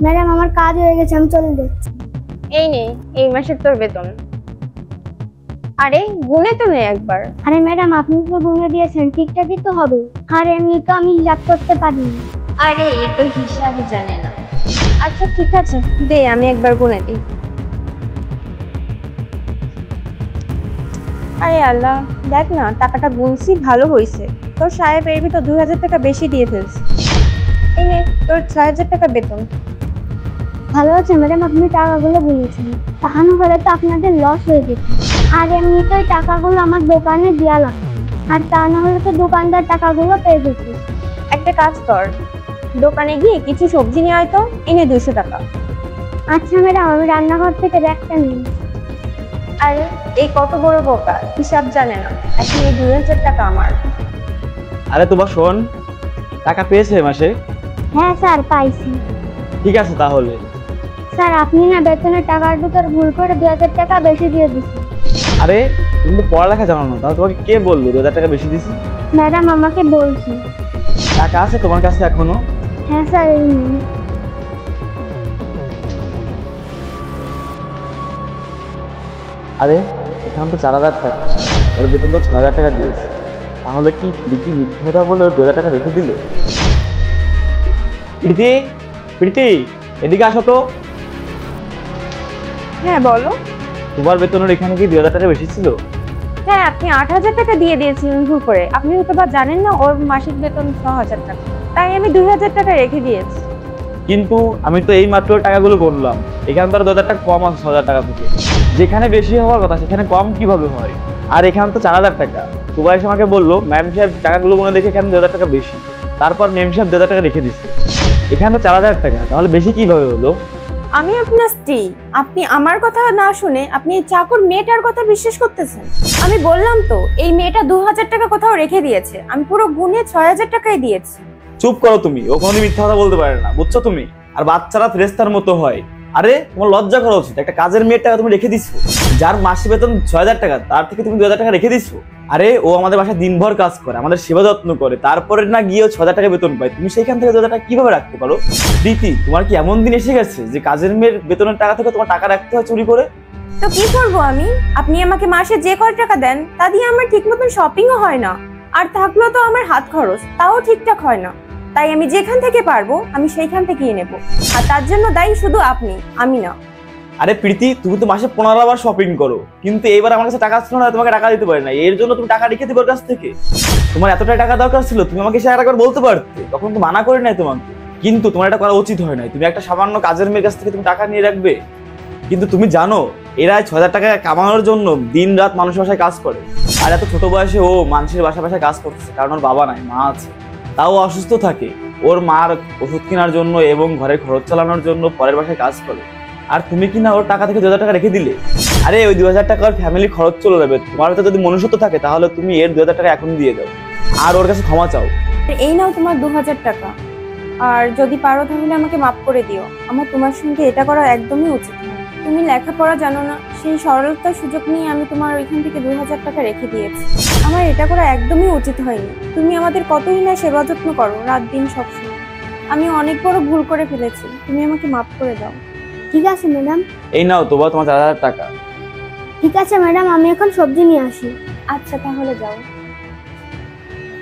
Madam আমার কাজ হয়ে গেছে, আমি চলে যাচ্ছি। এই নে এই মাসের তোর বেতন। আরে গুনে তো নে একবার। আরে ম্যাডাম আপনি তো গুনে দিয়েছেন, ঠিকঠাকই তো হবে। আর এমনি তো আমি হিসাব করতে পারি। আরে এই তো হিসাবই জানে না। আচ্ছা ঠিক আছে, দে আমি একবার গুনে দিই। আরে আল্লাহ, দেখ না টাকাটা গুনছি ভালো হয়েছে। তোর সাহেব এর ভিতর 2000 টাকা বেশি দিয়ে ফেলছে। এই নে তোর 6000 টাকা বেতন। ভালো আছে ম্যাডাম, আপনি টাকাগুলো গুনেছেন। তা না হলে তো আপনাদের লস হয়ে যেত। আর এমনিতে ওই টাকাগুলো আমার দোকানে দেওয়া লাগবে, আর তা না হলে তো দোকানদার টাকাগুলো পেয়ে যেত। একটা কাজ কর, দোকানে গিয়ে কিছু সবজি নিয়ে আয় তো, এনে 200 টাকা। আচ্ছা ম্যাডাম, আমি রান্নাঘর থেকে ব্যাগটা নিই। আরে এই কত বড় বোকা, হিসাব জানে না। এখন এই 2000 টাকা আমার। আরে তোমার শোন, টাকা পেয়েছে মাসে? হ্যাঁ স্যার পাইছি। ঠিক আছে তাহলে। স্যার আপনি না বেতনের টাকার ভিতর ভুল করে 2000 টাকা বেশি দিয়ে দিচ্ছেন। আরে তুমি তো পড়ালেখা জানো না, তাহলে তোমাকে কে বললো 2000 টাকা বেশি দিছি? ম্যাডাম আমাকে বলছি। টাকা আছে তোমার কাছে এখনো? হ্যাঁ স্যার এই নিন। আরে এখন তো 4000 টাকা, ওর বেতন তো 6000 টাকা দিয়েছে। তাহলে কি প্রীতি মিথ্যে কথা বলে 2000 টাকা রেখে দিল? প্রীতি, প্রীতি এদিকে আসো তো। হ্যাঁ বলো। তোমার বেতনের এখানে কি 2000 টাকা বেশি ছিল? হ্যাঁ আপনি 8000 টাকা দিয়ে দিয়েছিলেন ভুল করে। আপনি হয়তো বা জানেন না ওর মাসিক বেতন 6000 টাকা, তাই আমি 2000 টাকা রেখে দিয়েছি। কিন্তু আমি তো এই মাত্র টাকাগুলো বললাম, এখানে তো 2000 টাকা কম আছে 6000 টাকা থেকে। যেখানে বেশি হওয়ার কথা সেখানে কম কিভাবে হয়? আর এখানে তো 4000 টাকা। সুভাষ আমাকে বললো ম্যাম সাহেব টাকাগুলো মনে দেখে এখানে 2000 টাকা বেশি, তারপর ম্যাম সাহেব 2000 টাকা রেখে দিচ্ছে। এখানে তো 4000 টাকা, তাহলে বেশি কিভাবে হলো? আমি আপনার স্ত্রী, আপনি আমার কথা না শুনে আপনি এই চাকর মেয়েটার কথা বিশ্বাস করতেছেন। আমি বললাম তো এই মেয়েটা 2000 টাকা কোথাও রেখে দিয়েছে, আমি পুরো গুনে 6000 টাকাই দিয়েছি। চুপ করো তুমি, ও কোনোদিন মিথ্যা কথা বলতে পারে না, বুঝছো তুমি? আর বাচ্চারা ফেরেশতার মতো হয়। আরে তোমার লজ্জা করা উচিত, একটা কাজের মেয়ের টাকা তুমি রেখে দিচ্ছ। যার মাসিক বেতন 6000 টাকা, তার থেকে তুমি 2000 টাকা রেখে দিচ্ছ। আরে ও আমাদের বাসায় দিনভর কাজ করে, আমাদের সেবা যত্ন করে, তারপরে না গিয়ে 6000 টাকা বেতন পায়। তুমি সেইখান থেকে 2000 টাকা কিভাবে রাখতে পারো? প্রীতি, তোমার কি এমন দিন এসে গেছে যে কাজের মেয়ের বেতনের টাকা থেকে তোমার টাকা রাখতে হয় চুরি করে? তো কি করবো আমি? আপনি আমাকে মাসে যে কয় টাকা দেন তা দিয়ে আমার ঠিক মতন শপিংও হয় না, আর থাকলেও তো আমার হাত খরচ তাও ঠিকঠাক হয় না। তাই আমি যেখান থেকে পারবো আমি সেইখান থেকেই নেব, আর তার জন্য দায়ী শুধু আপনি, আমি না। আরে প্রীতি, তুমি তো মাসে 15 বার শপিং করো, কিন্তু এইবার আমার কাছে টাকা ছিল না, তোমাকে টাকা দিতে পারি না। এর জন্য তুমি টাকা রেখে দিবে ওর কাছ থেকে? তোমার এতটাই টাকা দরকার ছিল, তুমি আমাকে সে একবার বলতে পারতে, তখন তো মানা করে নাই তোমাকে। কিন্তু তোমার এটা করা উচিত হয় নাই। তুমি একটা সামান্য কাজের মেয়ের কাছ থেকে তুমি টাকা নিয়ে রাখবে? কিন্তু তুমি জানো এরা 6000 টাকা কামানোর জন্য দিন রাত মানুষের বাসায় কাজ করে। আর এত ছোট বয়সে ও মানুষের বাসায় কাজ করতেছে, কারণ ওর বাবা নাই, মা আছে, তাও অসুস্থ থাকে। ওর মার ওষুধ কেনার জন্য এবং ঘরের খরচ চালানোর জন্য পরের বাসায় কাজ করে। আর তুমি কি না ওর টাকা থেকে 2000 টাকা রেখে দিলে? আরে ওই 2000 টাকা ওর ফ্যামিলি খরচ চলে যাবে। তোমার তো যদি মনুষ্যত্ব থাকে তাহলে তুমি এর 2000 টাকা এখন দিয়ে দাও আর ওর কাছে ক্ষমা চাও। এই নাও তোমার 2000 টাকা, আর যদি পারো তাহলে আমাকে মাফ করে দিও। আমার তোমার সঙ্গে এটা করা একদমই উচিত না। তুমি লেখাপড়া জানো না, সেই সরলতার সুযোগ নিয়ে আমি তোমার ওইখান থেকে 2000 টাকা রেখে দিয়েছি। আমার এটা করা একদমই উচিত হয়নি। তুমি আমাদের কতই না সেবা যত্ন করো রাত দিন সবসময়। আমি অনেক বড় ভুল করে ফেলেছি, তুমি আমাকে মাফ করে দাও। ঠিক আছে ম্যাডাম। এই নাও তোমার 4000 টাকা। ঠিক আছে ম্যাডাম, আমি এখন সবজি নিয়ে আসি। আচ্ছা তাহলে যাও।